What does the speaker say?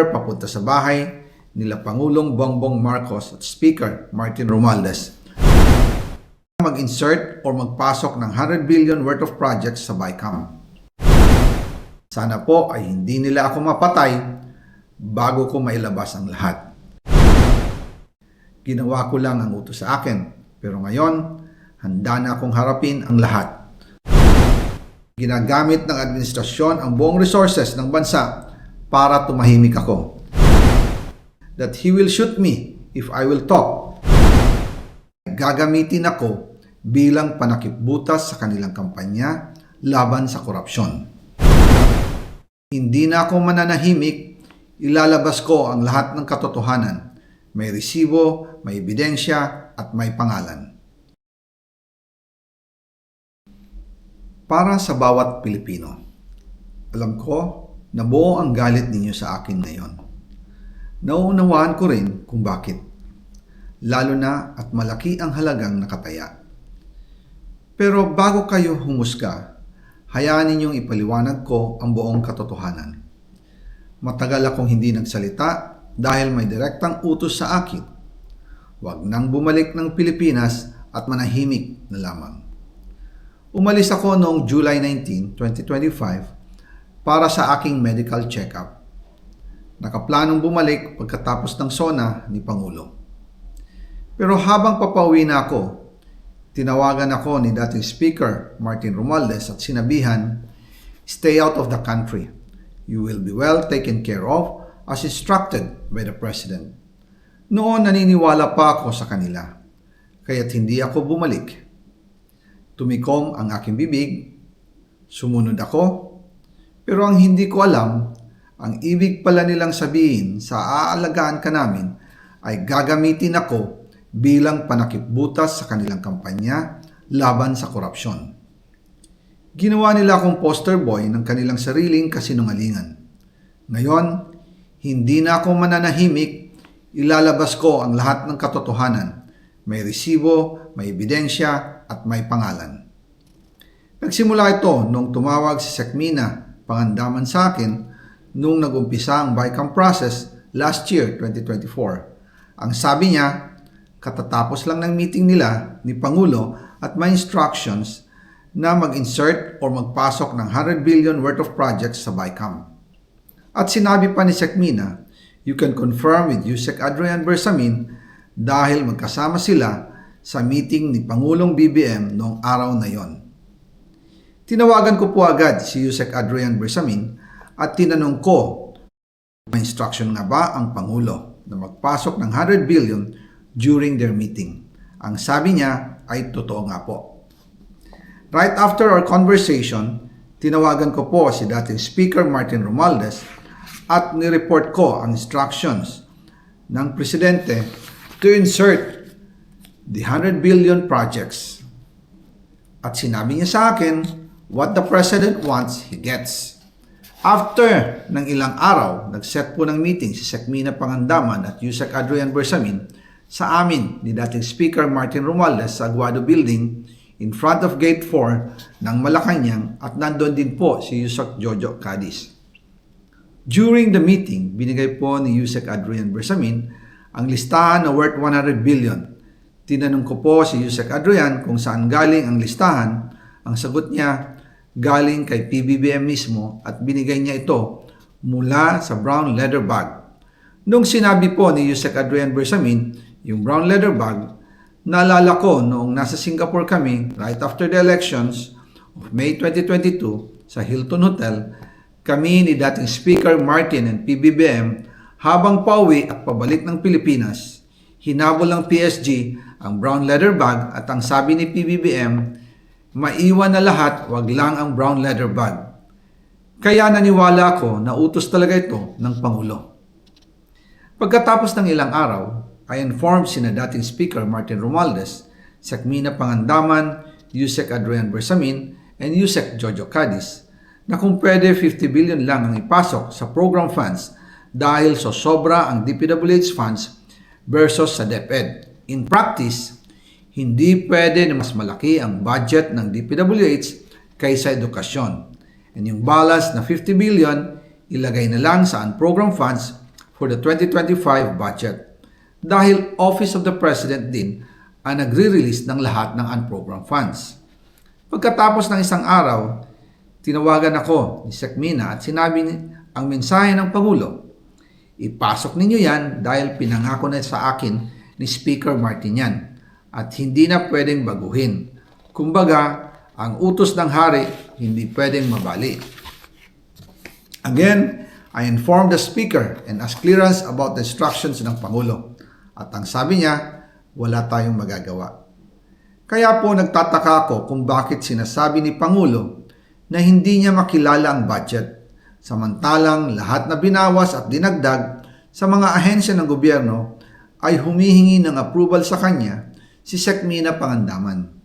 papunta sa bahay nila Pangulong Bongbong Marcos at Speaker Martin Romualdez mag-insert o magpasok ng 100 billion worth of projects sa BICAM. Sana po ay hindi nila ako mapatay bago ko mailabas ang lahat. Ginawa ko lang ang utos sa akin, pero ngayon, handa na akong harapin ang lahat. Ginagamit ng administrasyon ang buong resources ng bansa para tumahimik ako. That he will shoot me if I will talk. Gagamitin ako bilang panakipbutas sa kanilang kampanya laban sa korupsyon. Hindi na ako mananahimik, ilalabas ko ang lahat ng katotohanan. May resibo, may ebidensya, at may pangalan. Para sa bawat Pilipino, alam ko na buo ang galit ninyo sa akin ngayon. Nauunawaan ko rin kung bakit, lalo na at malaki ang halagang nakataya. Pero bago kayo humusga, hayaan ninyong ipaliwanag ko ang buong katotohanan. Matagal akong hindi nagsalita dahil may direktang utos sa akin. Huwag nang bumalik ng Pilipinas at manahimik na lamang. Umalis ako noong July 19, 2025 para sa aking medical check-up. Nakaplanong bumalik pagkatapos ng SONA ni Pangulo. Pero habang papauwi na ako, tinawagan ako ni dating Speaker Martin Romualdez at sinabihan, "Stay out of the country. You will be well taken care of as instructed by the President." Noon naniniwala pa ako sa kanila, kaya't hindi ako bumalik. Tumikom ang aking bibig, sumunod ako, pero ang hindi ko alam, ang ibig pala nilang sabihin sa aalagaan ka namin ay gagamitin ako bilang panakipbutas sa kanilang kampanya laban sa korupsyon. Ginawa nila akong poster boy ng kanilang sariling kasinungalingan. Ngayon, hindi na ako mananahimik, ilalabas ko ang lahat ng katotohanan. May resibo, may ebidensya, at may pangalan. Nagsimula ito nung tumawag si Sekmina Pangandaman sa akin nung nag-umpisa ang BICAM process last year, 2024. Ang sabi niya, katatapos lang ng meeting nila ni Pangulo at may instructions na mag-insert o magpasok ng 100 billion worth of projects sa BICAM. At sinabi pa ni Sekmina, you can confirm with Yusek Adrian Bersamin dahil magkasama sila sa meeting ni Pangulong BBM noong araw na yon. Tinawagan ko po agad si Yusek Adrian Bersamin at tinanong ko, may instruction nga ba ang Pangulo na magpasok ng 100 billion during their meeting? Ang sabi niya ay totoo nga po. Right after our conversation, tinawagan ko po si dating Speaker Martin Romualdez at nireport ko ang instructions ng Presidente to insert the 100 billion projects. At sinabi niya sa akin, what the President wants, he gets. After ng ilang araw, nag-set po ng meeting si Sekmina Pangandaman at Yusek Adrian Bersamin sa amin ni dating Speaker Martin Romualdez sa Aguado Building in front of Gate 4 ng Malacanang at nandun din po si Yusek Jojo Cadiz. During the meeting, binigay po ni Yusek Adrian Bersamin ang listahan na worth 100 billion. Tinanong ko po si Yusek Adrian kung saan galing ang listahan. Ang sagot niya, galing kay PBBM mismo at binigay niya ito mula sa brown leather bag. Nung sinabi po ni Yusek Adrian Bersamin yung brown leather bag, naalala ko noong nasa Singapore kami right after the elections of May 2022 sa Hilton Hotel, kami ni dating Speaker Martin and PBBM habang pauwi at pabalik ng Pilipinas, hinabol ng PSG ang brown leather bag at ang sabi ni PBBM, maiwan na lahat, wag lang ang brown leather bag. Kaya naniwala ako na utos talaga ito ng Pangulo. Pagkatapos ng ilang araw, I informed sina dating Speaker Martin Romualdez, Sekmina Pangandaman, Yusek Adrian Bersamin, and Yusek Jojo Cadiz na kung pwede 50 billion lang ang ipasok sa program funds dahil so sobra ang DPWH funds versus sa DepEd. In practice, hindi pwede na mas malaki ang budget ng DPWH kaysa edukasyon. And yung balance na 50 billion, ilagay na lang sa unprogrammed funds for the 2025 budget dahil Office of the President din ang nagre-release ng lahat ng unprogrammed funds. Pagkatapos ng isang araw, tinawagan ako ni Sec Mina at sinabi ang mensahe ng Pangulo. Ipasok ninyo yan dahil pinangako na sa akin ni Speaker Martin yan at hindi na pwedeng baguhin. Kumbaga, ang utos ng hari hindi pwedeng mabali. Again, I informed the Speaker and asked clearance about the instructions ng Pangulo. At ang sabi niya, wala tayong magagawa. Kaya po nagtataka ako kung bakit sinasabi ni Pangulo na hindi niya makilala ang budget, samantalang lahat na binawas at dinagdag sa mga ahensya ng gobyerno ay humihingi ng approval sa kanya si Sec Mina Pangandaman.